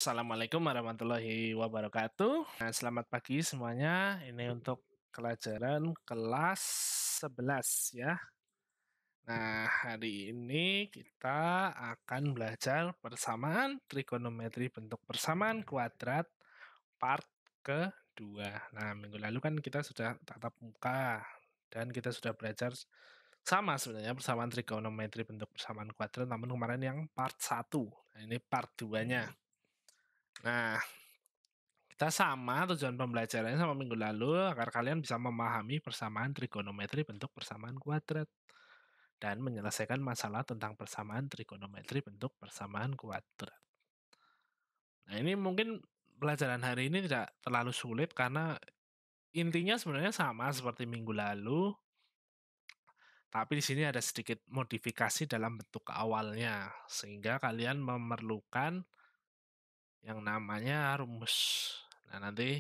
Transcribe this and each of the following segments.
Assalamualaikum warahmatullahi wabarakatuh. Nah, selamat pagi semuanya. Ini untuk pelajaran kelas 11 ya. Nah, hari ini kita akan belajar persamaan trigonometri bentuk persamaan kuadrat part kedua. Nah, minggu lalu kan kita sudah tatap muka dan kita sudah belajar sama sebenarnya persamaan trigonometri bentuk persamaan kuadrat, namun kemarin yang part 1. Nah, ini part 2-nya. Nah, kita sama tujuan pembelajarannya sama minggu lalu agar kalian bisa memahami persamaan trigonometri bentuk persamaan kuadrat dan menyelesaikan masalah tentang persamaan trigonometri bentuk persamaan kuadrat. Nah, ini mungkin pelajaran hari ini tidak terlalu sulit karena intinya sebenarnya sama seperti minggu lalu, tapi di sini ada sedikit modifikasi dalam bentuk awalnya sehingga kalian memerlukan yang namanya rumus. Nah, nanti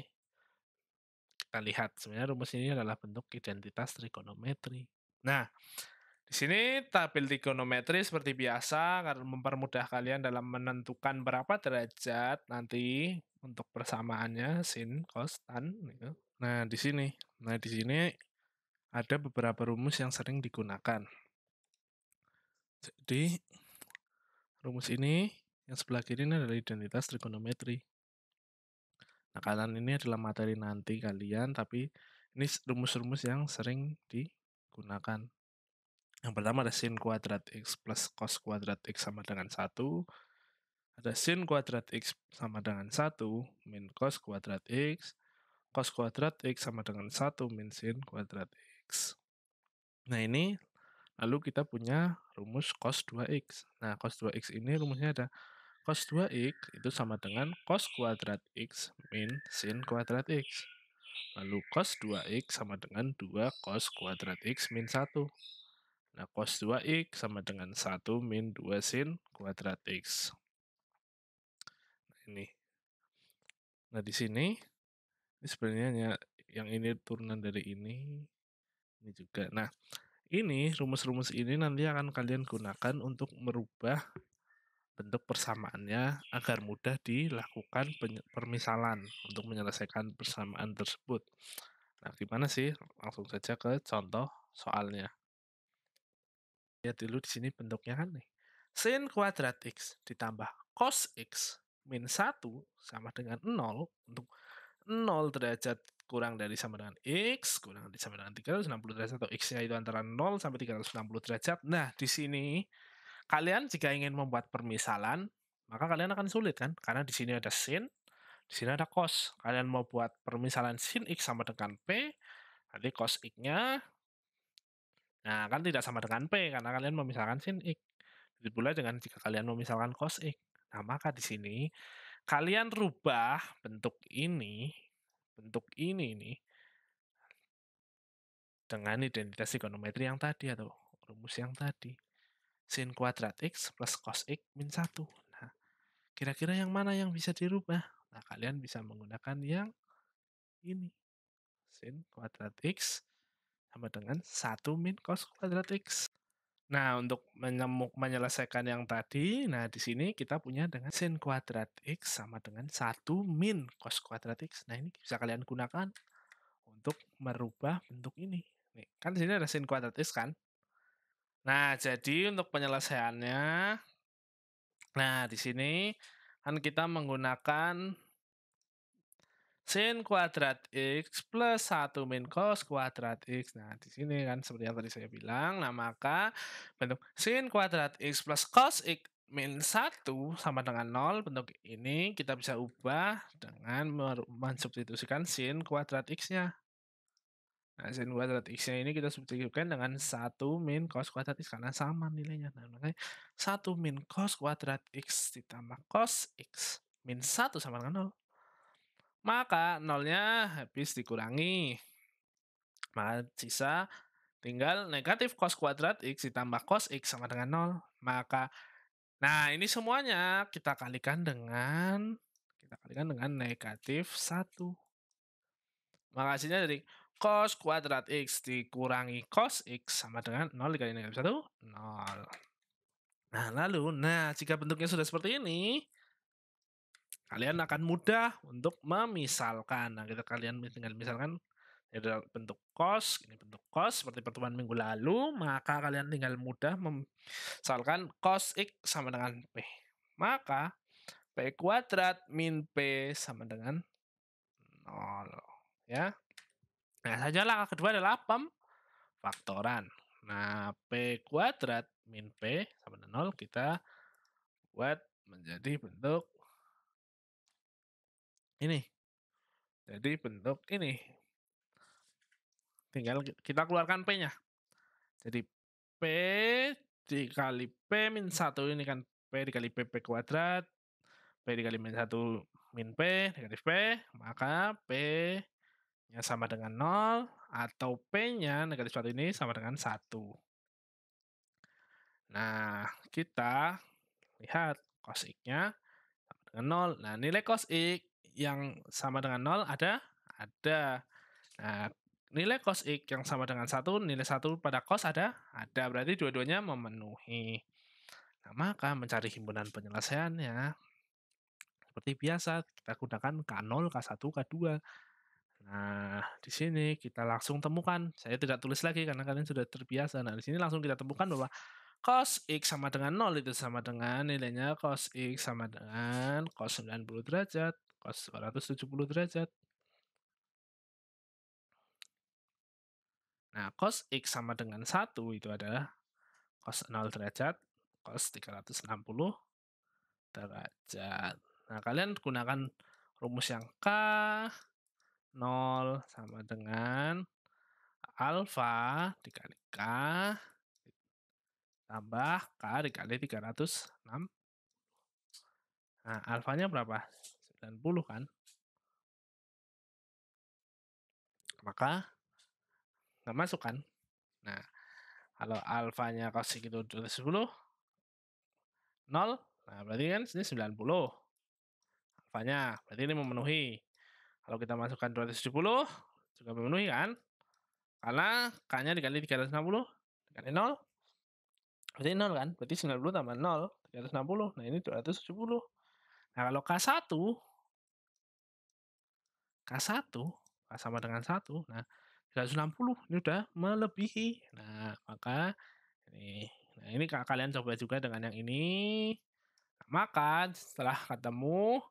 kita lihat sebenarnya rumus ini adalah bentuk identitas trigonometri. Nah, di sini tabel trigonometri seperti biasa karena mempermudah kalian dalam menentukan berapa derajat nanti untuk persamaannya sin, cos, tan gitu. Nah, di sini. Nah, di sini ada beberapa rumus yang sering digunakan. Jadi, rumus ini yang sebelah kiri ini adalah identitas trigonometri. Nah, kanan ini adalah materi nanti kalian, tapi ini rumus-rumus yang sering digunakan. Yang pertama ada sin kuadrat X plus cos kuadrat X sama dengan 1. Ada sin kuadrat X sama dengan 1 min cos kuadrat X. Cos kuadrat X sama dengan 1 min sin kuadrat X. Nah, ini lalu kita punya rumus cos 2X. Nah, cos 2X ini rumusnya ada cos 2X itu sama dengan cos kuadrat X min sin kuadrat X. Lalu cos 2X sama dengan 2 cos kuadrat X min 1. Nah, cos 2X sama dengan 1 min 2 sin kuadrat X. Nah, ini. Nah, di sini sebenarnya yang ini turunan dari ini juga. Nah, ini rumus-rumus ini nanti akan kalian gunakan untuk merubah bentuk persamaannya agar mudah dilakukan permisalan untuk menyelesaikan persamaan tersebut. Nah, gimana sih? Langsung saja ke contoh soalnya. Lihat dulu di sini bentuknya kan nih. Sin kuadrat X ditambah cos X min 1 sama dengan 0 untuk 0 derajat kurang dari sama dengan X kurang dari sama dengan 360 derajat atau X-nya itu antara 0 sampai 360 derajat. Nah, di sini kalian jika ingin membuat permisalan, maka kalian akan sulit kan? Karena di sini ada sin, di sini ada cos. Kalian mau buat permisalan sin X sama dengan P, nanti cos X-nya nah, kan tidak sama dengan P karena kalian memisahkan sin X. Begitu pula dengan jika kalian memisahkan cos X. Nah, maka di sini kalian rubah bentuk ini nih dengan identitas trigonometri yang tadi atau rumus yang tadi. Sin kuadrat X plus cos X min 1. Nah, kira-kira yang mana yang bisa dirubah? Nah, kalian bisa menggunakan yang ini. Sin kuadrat X sama dengan 1 min cos kuadrat X. Nah, untuk menyelesaikan yang tadi, nah di sini kita punya dengan sin kuadrat X sama dengan 1 min cos kuadrat X. Nah, ini bisa kalian gunakan untuk merubah bentuk ini. Nih, kan di sini ada sin kuadrat X kan? Nah, jadi untuk penyelesaiannya, nah di sini kan kita menggunakan sin kuadrat X plus 1 min cos kuadrat X. Nah, di sini kan seperti yang tadi saya bilang. Nah, maka bentuk sin kuadrat X plus cos X min 1 sama dengan 0. Bentuk ini kita bisa ubah dengan mensubstitusikan sin kuadrat X-nya. Nah, sin kuadrat X-nya ini kita substitusikan dengan 1 min cos kuadrat X karena sama nilainya. Nah, makanya 1 min cos kuadrat X ditambah cos X min 1 sama dengan 0. Maka nolnya habis dikurangi. Maka sisa tinggal negatif cos kuadrat X ditambah cos X sama dengan 0. Maka, nah ini semuanya kita kalikan dengan negatif 1. Maka hasilnya dari cos kuadrat X dikurangi cos X sama dengan 0 dikali negatif 1, 0. Nah, lalu, jika bentuknya sudah seperti ini, kalian akan mudah untuk memisalkan. Nah, kalian tinggal misalkan ada bentuk cos, ini bentuk cos seperti pertemuan minggu lalu, maka kalian tinggal mudah memisalkan cos X sama dengan P. Maka P kuadrat min P sama dengan 0. Ya. Nah, saja langkah kedua adalah pemfaktoran. Nah, P kuadrat min P sama dengan 0 kita buat menjadi bentuk ini. Jadi bentuk ini. Tinggal kita keluarkan P-nya. Jadi P dikali P min 1 ini kan P dikali P kuadrat, P dikali min 1 min P negatif P, maka P-nya sama dengan 0 atau P-nya negatif 1 ini sama dengan 1. Nah, kita lihat cos X-nya sama dengan 0. Nah, nilai cos X yang sama dengan 0 ada? Ada. Nah, nilai cos X yang sama dengan 1, nilai 1 pada cos ada? Ada, berarti dua-duanya memenuhi. Nah, maka mencari himpunan penyelesaiannya, seperti biasa, kita gunakan K0, K1, K2. Nah, di sini kita langsung temukan. Saya tidak tulis lagi karena kalian sudah terbiasa. Nah, di sini langsung kita temukan bahwa cos X sama dengan 0 itu sama dengan nilainya cos X sama dengan cos 90 derajat, cos 270 derajat. Nah, cos X sama dengan 1 itu adalah cos 0 derajat, cos 360 derajat. Nah, kalian gunakan rumus yang K 0 sama dengan alfa dikali K tambah K dikali 306. Nah, alfanya berapa? 90 kan? Maka nggak masuk kan? Nah, kalau alfanya cos itu 210, 0, nah berarti kan ini 90. Alfanya, berarti ini memenuhi. Kalau kita masukkan 270, juga memenuhi kan? Karena K-nya dikali 360, dikali 0, berarti 0 kan? Berarti 90 tambah 0, 360. Nah, ini 270. Nah, kalau K1, K sama dengan 1. Nah, 360 ini udah melebihi. Nah, maka ini. Nah, ini kalian coba juga dengan yang ini. Nah, maka setelah ketemu,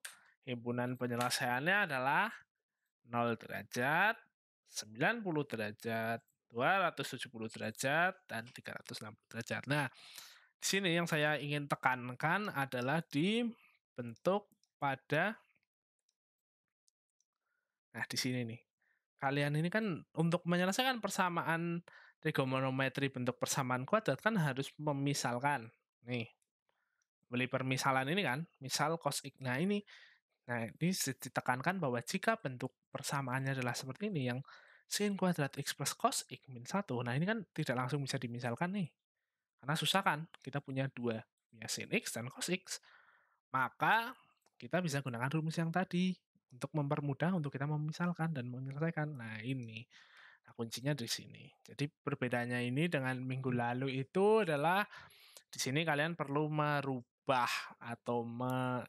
himpunan penyelesaiannya adalah 0 derajat, 90 derajat, 270 derajat, dan 360 derajat. Nah, di sini yang saya ingin tekankan adalah di bentuk pada, nah di sini nih. Kalian ini kan untuk menyelesaikan persamaan trigonometri bentuk persamaan kuadrat kan harus memisalkan. Nih, beli permisalan ini kan, misal cos X. Nah, ini ditekankan bahwa jika bentuk persamaannya adalah seperti ini, yang sin kuadrat X plus cos X min 1, nah ini kan tidak langsung bisa dimisalkan nih. Karena susah kan, kita punya dua, punya sin X dan cos X. Maka kita bisa gunakan rumus yang tadi untuk mempermudah untuk kita memisalkan dan menyelesaikan. Nah, ini. Nah, kuncinya di sini. Jadi perbedaannya ini dengan minggu lalu itu adalah di sini kalian perlu merubah atau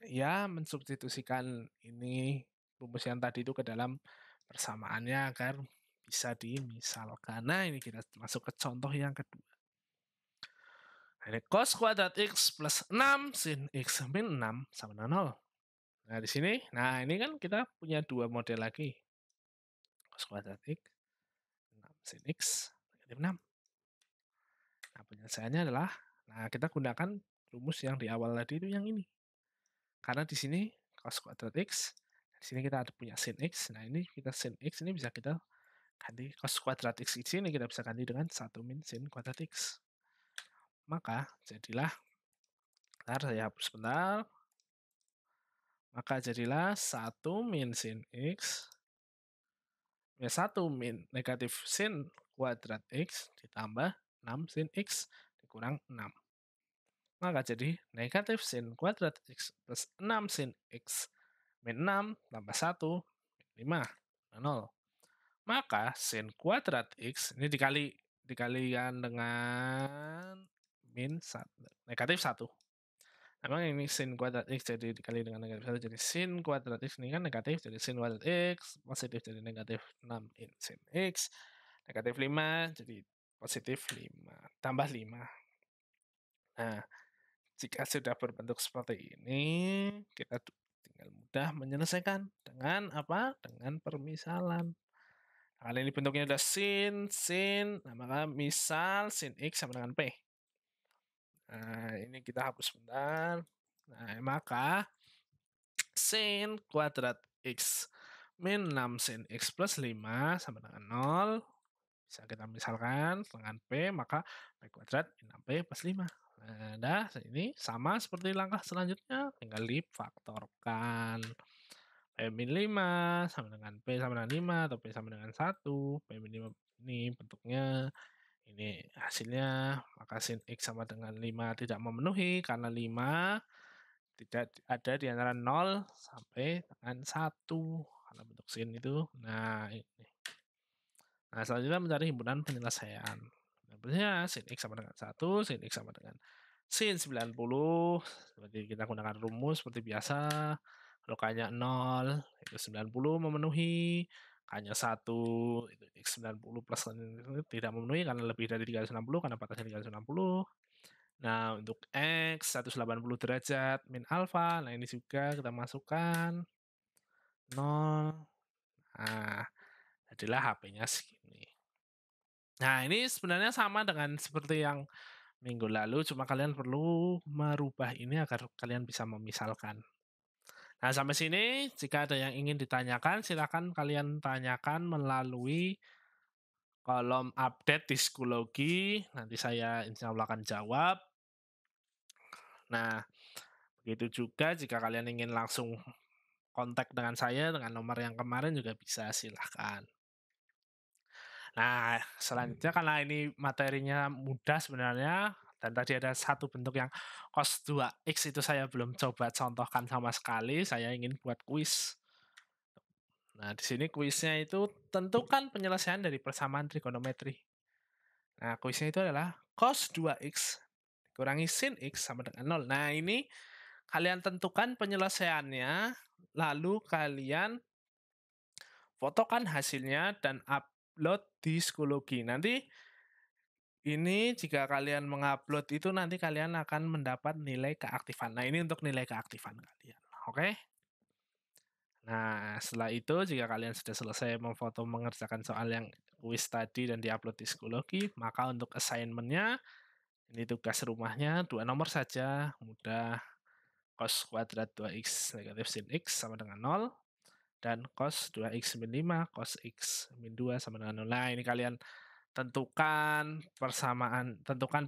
ya mensubstitusikan ini rumus yang tadi itu ke dalam persamaannya agar bisa dimisalkan. Nah, ini kita masuk ke contoh yang kedua. Nah, ini cos kuadrat X plus 6 sin X min 6 sama dengan 0. Nah, di sini, nah ini kan kita punya dua model lagi. Cos kuadrat X, 6 sin X, negatif 6. Nah, penyelesaiannya adalah, nah kita gunakan rumus yang di awal tadi itu yang ini. Karena di sini cos kuadrat X, di sini kita ada punya sin X. Nah, ini kita sin X ini bisa kita ganti cos kuadrat X di sini kita bisa ganti dengan 1 min sin kuadrat X. Maka jadilah, bentar saya hapus bentar. Maka jadilah 1 min sin X, ya 1 min negatif sin kuadrat X ditambah 6 sin X dikurang 6. Maka jadi negatif sin kuadrat X plus 6 sin X min 6 tambah 1 min 5, 0. Maka sin kuadrat X ini dikalikan dengan min 1, negatif 1. Emang ini sin kuadrat X jadi dikali dengan negatif 1 jadi sin kuadrat X ini kan negatif jadi sin kuadrat X, positif jadi negatif 6 in sin X, negatif 5 jadi positif 5 tambah 5. Nah, jika sudah berbentuk seperti ini, kita tinggal mudah menyelesaikan dengan apa? Dengan permisalan. Nah, kali ini bentuknya udah sin, nah maka misal sin X sama dengan P. Nah, ini kita hapus sebentar. Nah, maka sin kuadrat X min 6 sin X plus 5 sama dengan 0. Bisa kita misalkan dengan P, maka P kuadrat min 6P plus 5. Nah, dah, ini sama seperti langkah selanjutnya, tinggal difaktorkan. P min 5 sama dengan P sama dengan 5 atau P sama dengan 1. P min 5 ini bentuknya, ini hasilnya, maka sin X sama dengan 5 tidak memenuhi karena 5 tidak ada di antara 0 sampai dengan 1 karena bentuk sin itu. Nah, ini. Nah, selanjutnya mencari himpunan penyelesaian. Himpunannya sin X sama dengan 1, sin X sama dengan sin 90. Seperti kita gunakan rumus seperti biasa. Kalau K-nya 0, itu 90 memenuhi. K-nya 1, itu X 90 plus tidak memenuhi karena lebih dari 360, karena batasnya 360. Nah, untuk X 180 derajat min alfa, nah ini juga kita masukkan 0. Nah, jadilah HP-nya segini. Nah, ini sebenarnya sama dengan seperti yang minggu lalu, cuma kalian perlu merubah ini agar kalian bisa memisalkan. Nah, sampai sini jika ada yang ingin ditanyakan, silakan kalian tanyakan melalui kolom update di Psikologi. Nanti saya insya Allah akan jawab. Nah, begitu juga jika kalian ingin langsung kontak dengan saya dengan nomor yang kemarin juga bisa, silahkan. Nah, selanjutnya karena ini materinya mudah sebenarnya, dan tadi ada satu bentuk yang cos 2x itu saya belum coba contohkan sama sekali, saya ingin buat kuis. Nah, di sini kuisnya itu tentukan penyelesaian dari persamaan trigonometri. Nah, kuisnya itu adalah cos 2x dikurangi sin x sama dengan 0. Nah, ini kalian tentukan penyelesaiannya, lalu kalian fotokan hasilnya dan upload di Psikologi. Nanti ini jika kalian mengupload itu nanti kalian akan mendapat nilai keaktifan. Nah, ini untuk nilai keaktifan kalian. Oke? Nah, setelah itu jika kalian sudah selesai memfoto mengerjakan soal yang kuis tadi dan diupload di Psikologi, maka untuk assignment-nya ini tugas rumahnya 2 nomor saja, mudah. Cos kuadrat 2x negatif sin x sama dengan 0 dan cos 2x min 5 cos x min 2 sama dengan 0. Nah, ini kalian tentukan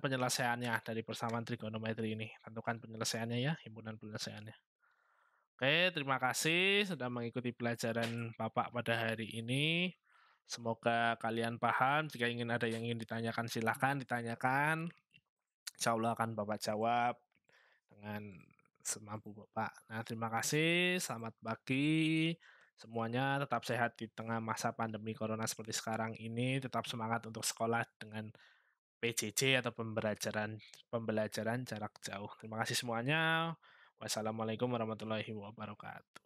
penyelesaiannya dari persamaan trigonometri ini. Tentukan penyelesaiannya ya, himpunan penyelesaiannya. Oke, terima kasih sudah mengikuti pelajaran Bapak pada hari ini. Semoga kalian paham. Jika ada yang ingin ditanyakan, silahkan ditanyakan. Insya Allah akan Bapak jawab dengan semampu Bapak. Nah, terima kasih. Selamat pagi. Semuanya tetap sehat di tengah masa pandemi corona seperti sekarang ini. Tetap semangat untuk sekolah dengan PJJ atau pembelajaran jarak jauh. Terima kasih semuanya. Wassalamualaikum warahmatullahi wabarakatuh.